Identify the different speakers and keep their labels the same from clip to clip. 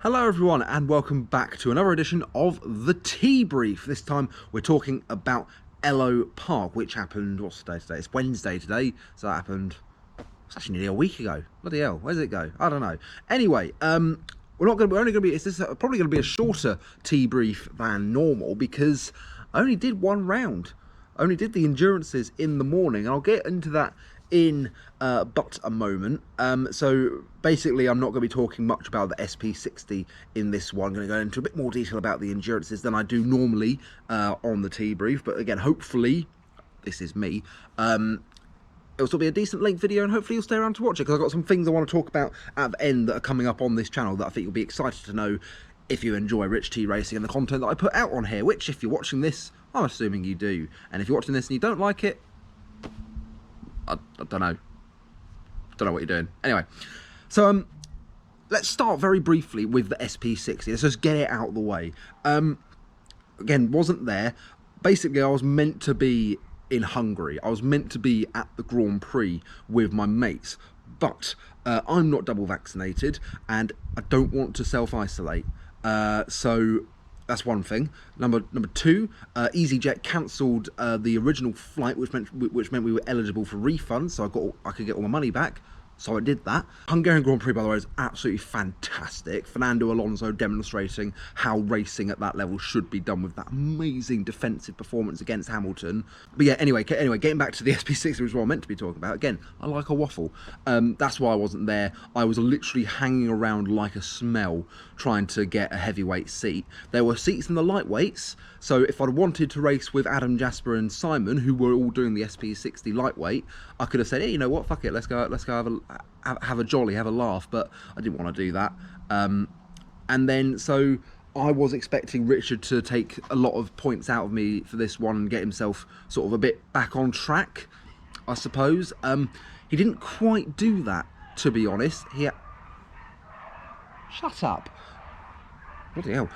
Speaker 1: Hello everyone and welcome back to another edition of the Tea Brief. This time we're talking about Ellough Park, which happened, what's the day today? It's Wednesday today, so that happened, it's actually nearly a week ago. Bloody hell, where does it go? I don't know. Anyway, we're only gonna be, this is probably gonna be a shorter Tea Brief than normal because I only did one round. I only did the endurances in the morning, and I'll get into that in but a moment. So basically I'm not going to be talking much about the SP60 in this one. I'm going to go into a bit more detail about the endurances than I do normally on the Tea Brief, but again, hopefully, this is me, it'll still be a decent length video, and hopefully you'll stay around to watch it, because I've got some things I want to talk about at the end that are coming up on this channel that I think you'll be excited to know if you enjoy Rich T Racing and the content that I put out on here, which, if you're watching this, I'm assuming you do. And if you're watching this and you don't like it, I don't know. Don't know what you're doing. Anyway, so let's start very briefly with the SP60. Let's just get it out of the way. Again, wasn't there. Basically, I was meant to be in Hungary. I was meant to be at the Grand Prix with my mates, but I'm not double vaccinated and I don't want to self-isolate. So that's one thing. Number two, EasyJet cancelled the original flight, which meant we were eligible for refunds, so I could get all my money back. So I did that. Hungarian Grand Prix, by the way, is absolutely fantastic. Fernando Alonso demonstrating how racing at that level should be done with that amazing defensive performance against Hamilton. But yeah, anyway, getting back to the SP60, which is what I meant to be talking about. Again, I like a waffle. That's why I wasn't there. I was literally hanging around like a smell trying to get a heavyweight seat. There were seats in the lightweights, so if I'd wanted to race with Adam, Jasper and Simon, who were all doing the SP60 lightweight, I could have said, hey, you know what, fuck it, let's go have a jolly, have a laugh, but I didn't want to do that. And then, so I was expecting Richard to take a lot of points out of me for this one and get himself sort of a bit back on track, I suppose. He didn't quite do that, to be honest. Shut up. Bloody hell.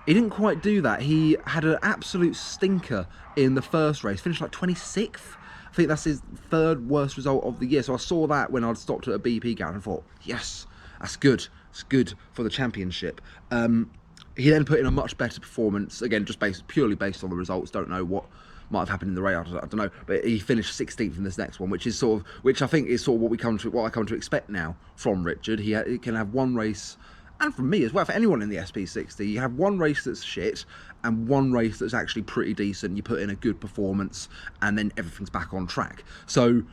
Speaker 1: He didn't quite do that. He had an absolute stinker in the first race, finished like 26th. I think that's his third worst result of the year. So I saw that when I'd stopped at a BP garage and thought, yes, that's good. It's good for the championship. He then put in a much better performance, again, just purely based on the results. Don't know what might have happened in the race, I don't know. But he finished 16th in this next one, which I think is sort of what I come to expect now from Richard. He can have one race, and from me as well, for anyone in the SP60, you have one race that's shit and one race that's actually pretty decent. You put in a good performance and then everything's back on track. So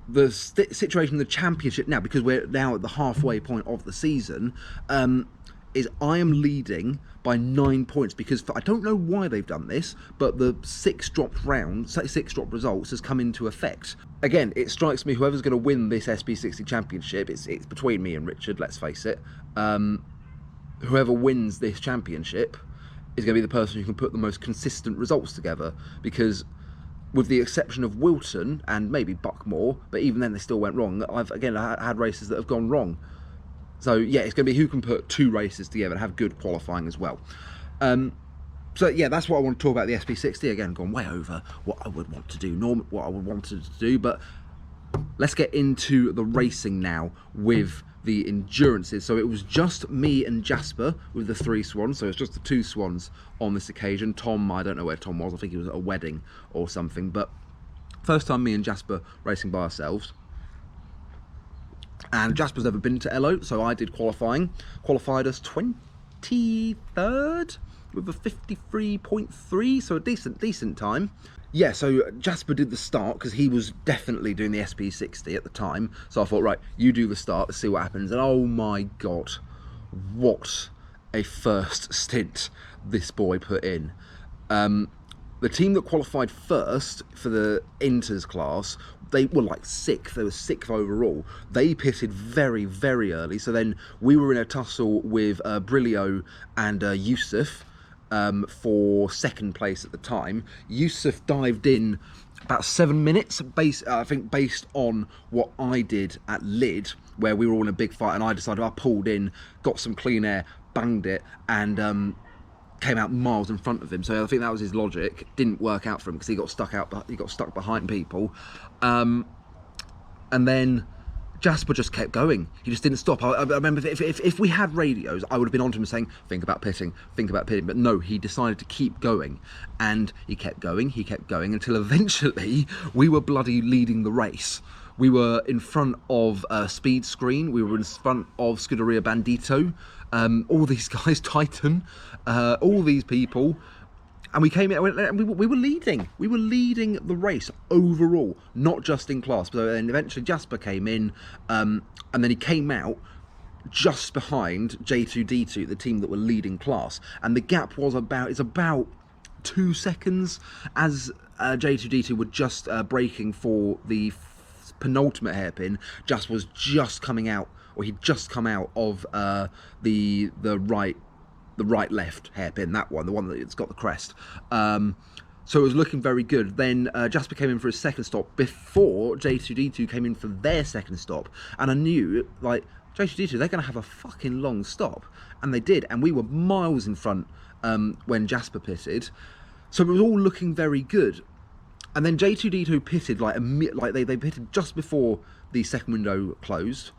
Speaker 1: the situation in the championship now, because we're now at the halfway point of the season, is I am leading by 9 points, because I don't know why they've done this, but the 6 drop results has come into effect. Again, it strikes me whoever's going to win this SP60 championship, it's between me and Richard, let's face it. Whoever wins this championship is going to be the person who can put the most consistent results together, because with the exception of Wilton and maybe Buckmore, but even then they still went wrong. I've had races that have gone wrong. So yeah, it's going to be who can put 2 races together and have good qualifying as well. So yeah, that's what I want to talk about the SP60. Again, gone way over what I would want to do, what I would want to do, but let's get into the racing now with the endurances. So it was just me and Jasper with the 3 swans, so it's just the 2 swans on this occasion. Tom, I don't know where Tom was, I think he was at a wedding or something, but first time me and Jasper racing by ourselves. And Jasper's never been to Ellough, so I did qualifying. Qualified as 23rd with a 53.3, so a decent time. Yeah, so Jasper did the start because he was definitely doing the SP60 at the time. So I thought, right, you do the start, let's see what happens. And oh my God, what a first stint this boy put in. The team that qualified first for the Inters class, they were like 6th. They were 6th overall. They pitted very, very early. So then we were in a tussle with Brilio and Yusuf for 2nd place at the time. Yusuf dived in about 7 minutes, I think based on what I did at Lid, where we were all in a big fight, and I decided I pulled in, got some clean air, banged it, and came out miles in front of him. So I think that was his logic. Didn't work out for him because he got stuck behind people. And then Jasper just kept going. He just didn't stop. I remember if we had radios, I would have been on to him saying, think about pitting. But no, he decided to keep going. And he kept going until eventually we were bloody leading the race. We were in front of Speed Screen. We were in front of Scuderia Bandito. All these guys, Titan, all these people. And we came in, and we were leading. We were leading the race overall, not just in class. So then eventually Jasper came in, and then he came out just behind J2D2, the team that were leading class. And the gap was about 2 seconds, as J2D2 were just braking for the penultimate hairpin. Jasper was just coming out, or he'd just come out of the right left hairpin, that one, the one that's got the crest. So it was looking very good. Then Jasper came in for his second stop before J2D2 came in for their second stop, and I knew, like, J2D2, they're going to have a fucking long stop, and they did, and we were miles in front when Jasper pitted, so it was all looking very good. And then J2D2 pitted like they pitted just before the second window closed,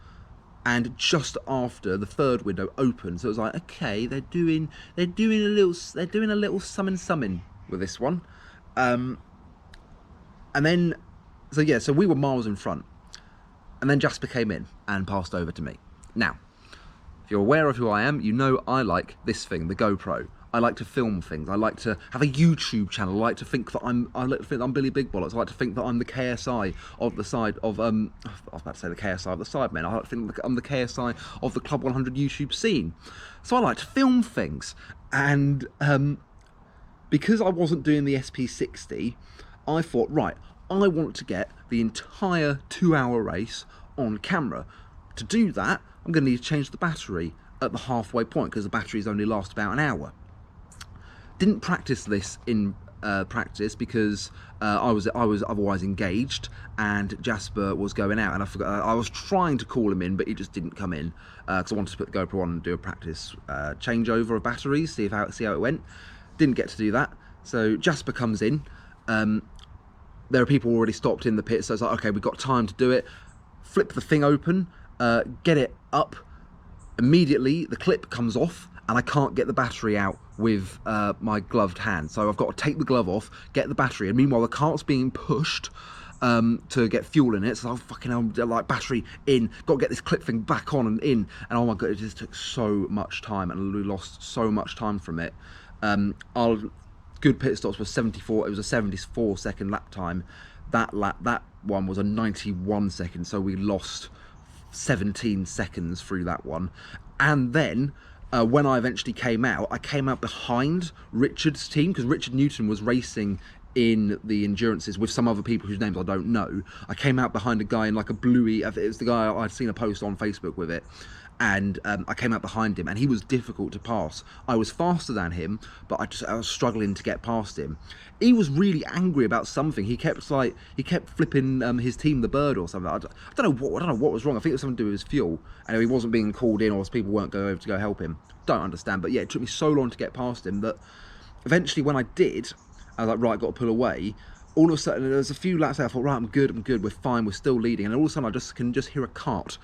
Speaker 1: and just after the third window opened. So it was like, okay, they're doing a little summon with this one. And then, so we were miles in front, and then Jasper came in and passed over to me. Now, if you're aware of who I am, you know I like this thing, the GoPro. I like to film things. I like to have a YouTube channel. I like to think that I'm Billy Big Bollocks. I like to think that I'm the KSI of the side of I was about to say the KSI of the Sidemen. I like to think that I'm the KSI of the Club 100 YouTube scene. So I like to film things, and because I wasn't doing the SP60, I thought, right, I want to get the entire 2-hour race on camera. To do that, I'm going to need to change the battery at the halfway point, because the batteries only last about an hour. Didn't practice this in practice because I was otherwise engaged, and Jasper was going out, and I forgot. I was trying to call him in, but he just didn't come in because I wanted to put the GoPro on and do a practice changeover of batteries, see how it went. Didn't get to do that. So Jasper comes in. There are people already stopped in the pit, so it's like, okay, we've got time to do it. Flip the thing open, get it up. Immediately, the clip comes off, and I can't get the battery out with my gloved hand. So I've got to take the glove off, get the battery, and meanwhile the cart's being pushed to get fuel in it. So I'm like, battery in, got to get this clip thing back on and in. And oh my God, it just took so much time, and we lost so much time from it. Our good pit stops were 74, it was a 74-second lap time. That one was a 91 second, so we lost 17 seconds through that one. And then when I eventually came out, I came out behind Richard's team, because Richard Newton was racing in the endurances with some other people whose names I don't know. I came out behind a guy in like a bluey, it was the guy I'd seen a post on Facebook with it, and I came out behind him, and he was difficult to pass. I was faster than him, but I was struggling to get past him. He was really angry about something. He kept flipping his team the bird or something. I don't know what was wrong. I think it was something to do with his fuel, and he wasn't being called in, or people weren't going over to go help him. Don't understand, but yeah, it took me so long to get past him that eventually, when I did, I was like, right, I've got to pull away. All of a sudden, there was a few laps there. I thought, right, I'm good, we're fine, we're still leading. And all of a sudden, I can just hear a cart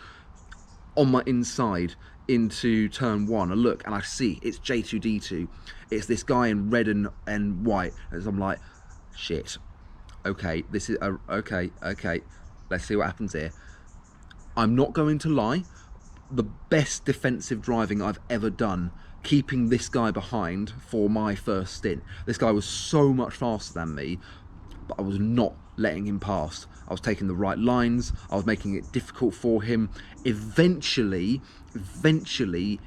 Speaker 1: on my inside into turn one. I look and I see it's J2D2. It's this guy in red and white. As I'm like, shit. Okay, this is okay. Let's see what happens here. I'm not going to lie. The best defensive driving I've ever done, keeping this guy behind for my first stint. This guy was so much faster than me, but I was not letting him pass. I was taking the right lines. I was making it difficult for him. Eventually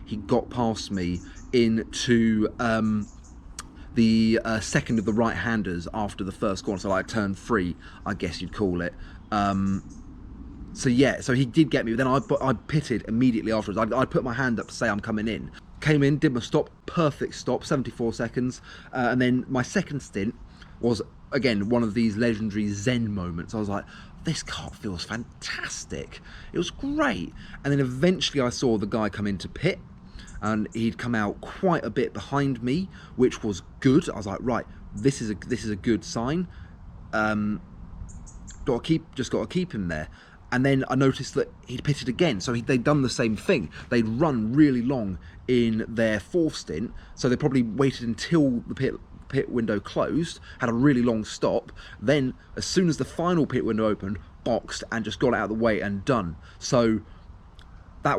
Speaker 1: he got past me into the second of the right-handers after the first corner, so like turn 3, I guess you'd call it. So yeah, so he did get me. Then I pitted immediately afterwards. I put my hand up to say I'm coming in. Came in, did my stop, perfect stop, 74 seconds. And then my second stint was, again, one of these legendary Zen moments. I was like, this kart feels fantastic. It was great. And then eventually I saw the guy come into pit, and he'd come out quite a bit behind me, which was good. I was like, right, this is a good sign. Just got to keep him there. And then I noticed that he'd pitted again, so they'd done the same thing. They'd run really long in their fourth stint, so they probably waited until the pit window closed, had a really long stop, then as soon as the final pit window opened, boxed and just got it out of the way and done. So that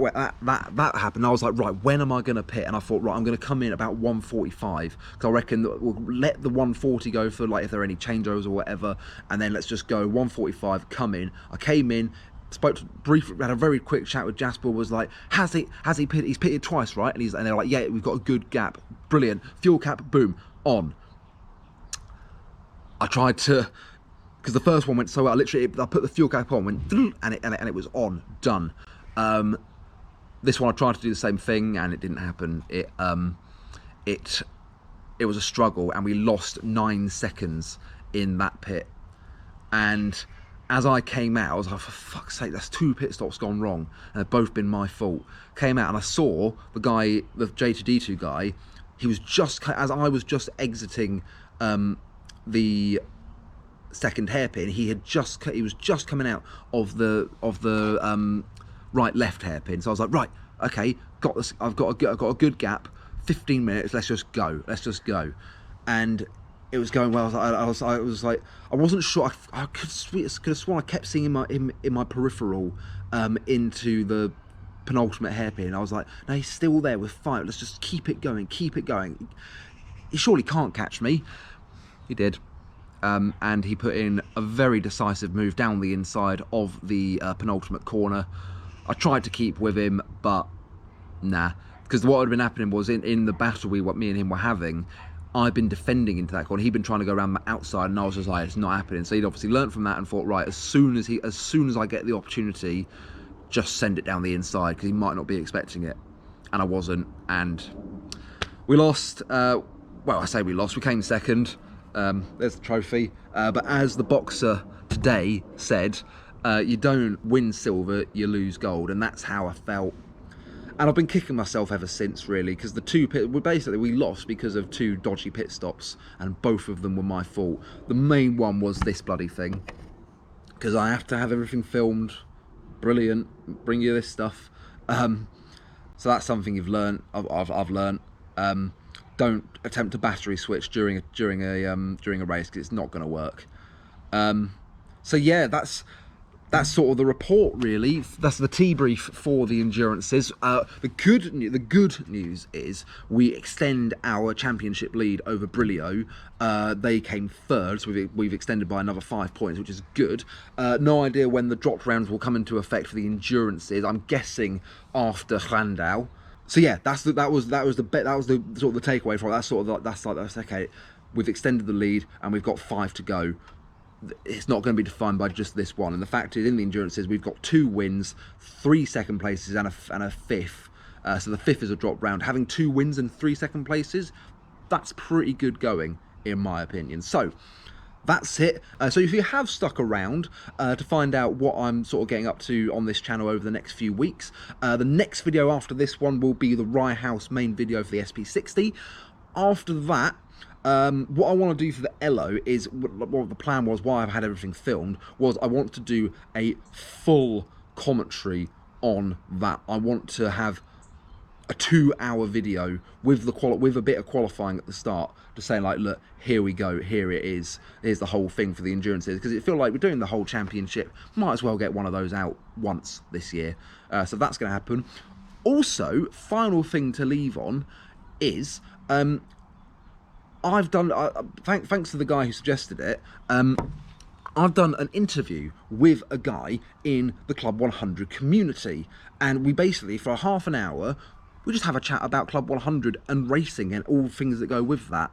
Speaker 1: happened. I was like, right, when am I going to pit? And I thought, right, I'm going to come in about 1:45, because I reckon that we'll let the 1:40 go for like if there are any changeovers or whatever, and then let's just go 1:45, come in. I came in, had a very quick chat with Jasper, was like, has he pitted? He's pitted twice, right? And they're like, yeah, we've got a good gap, brilliant, fuel cap, boom, on. I tried to, because the first one went so well, I put the fuel cap on, went, and it was on, done. This one I tried to do the same thing and it didn't happen. It was a struggle, and we lost 9 seconds in that pit. And as I came out, I was like, for fuck's sake, that's 2 pit stops gone wrong, and they've both been my fault. Came out and I saw the guy, the J2D2 guy, he was just, as I was just exiting the second hairpin, he was just coming out of the right left hairpin. So I was like, right, okay, got this. I've got a good gap. 15 minutes. Let's just go. And it was going well. I was like, I wasn't sure. I could have sworn I kept seeing in my peripheral into the penultimate hairpin. I was like, no, he's still there with 5. Let's just keep it going. He surely can't catch me. He did. And he put in a very decisive move down the inside of the penultimate corner. I tried to keep with him, but nah. Because what had been happening was in the battle me and him were having, I'd been defending into that corner. He'd been trying to go around the outside, and I was just like, it's not happening. So he'd obviously learned from that and thought, right, as soon as I get the opportunity, just send it down the inside, because he might not be expecting it. And I wasn't, and we lost. Well, I say we lost. We came second. There's the trophy. But as the boxer today said, you don't win silver, you lose gold, and that's how I felt. And I've been kicking myself ever since, really, because we lost because of 2 dodgy pit stops, and both of them were my fault. The main one was this bloody thing, because I have to have everything filmed. Brilliant, bring you this stuff. So that's something you've learned. I've learned. Don't attempt to battery switch during a race, because it's not going to work. So yeah, that's sort of the report, really. That's the tea brief for the endurances. The good news is we extend our championship lead over Brilio. They came third, so we've extended by another 5 points, which is good. No idea when the dropped rounds will come into effect for the endurances. I'm guessing after Landau. So yeah, that was the sort of the takeaway from it. That's okay. We've extended the lead and we've got 5 to go. It's not going to be defined by just this one. And the fact is, in the endurances, we've got 2 wins, 3 second places, and a 5th. So the 5th is a drop round. Having 2 wins and 3 second places, that's pretty good going, in my opinion. So that's it. So if you have stuck around to find out what I'm sort of getting up to on this channel over the next few weeks, the next video after this one will be the Rye House main video for the SP60. After that, what I want to do for the Ellough is, what the plan was, why I've had everything filmed, was I want to do a full commentary on that. I want to have a 2-hour video with a bit of qualifying at the start, to say like, look, here we go, here it is, here's the whole thing for the endurances, because it feels like we're doing the whole championship. Might as well get one of those out once this year. So that's going to happen. Also, final thing to leave on is, I've done, thanks to the guy who suggested it, I've done an interview with a guy in the Club 100 community, and we basically, for half an hour, we just have a chat about Club 100 and racing and all things that go with that.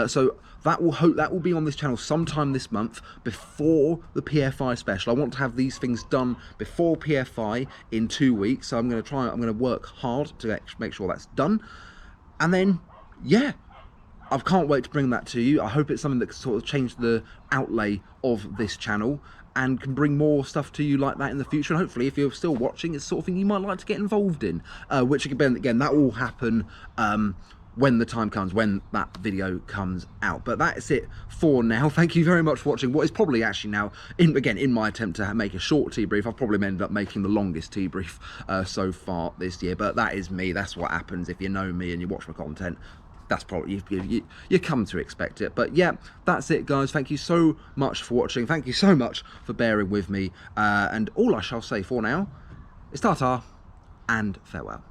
Speaker 1: So that will be on this channel sometime this month, before the PFI special. I want to have these things done before PFI in 2 weeks, so I'm going to work hard to make sure that's done. And then, yeah, I can't wait to bring that to you. I hope it's something that can sort of change the outlay of this channel and can bring more stuff to you like that in the future. And hopefully, if you're still watching, it's the sort of thing you might like to get involved in. Which again, that will happen when the time comes, when that video comes out. But that's it for now. Thank you very much for watching what is probably actually now, in my attempt to make a short tea brief, I've probably ended up making the longest tea brief so far this year. But that is me. That's what happens if you know me and you watch my content. That's probably, you come to expect it. But yeah, that's it, guys. Thank you so much for watching. Thank you so much for bearing with me. And all I shall say for now is ta-ta and farewell.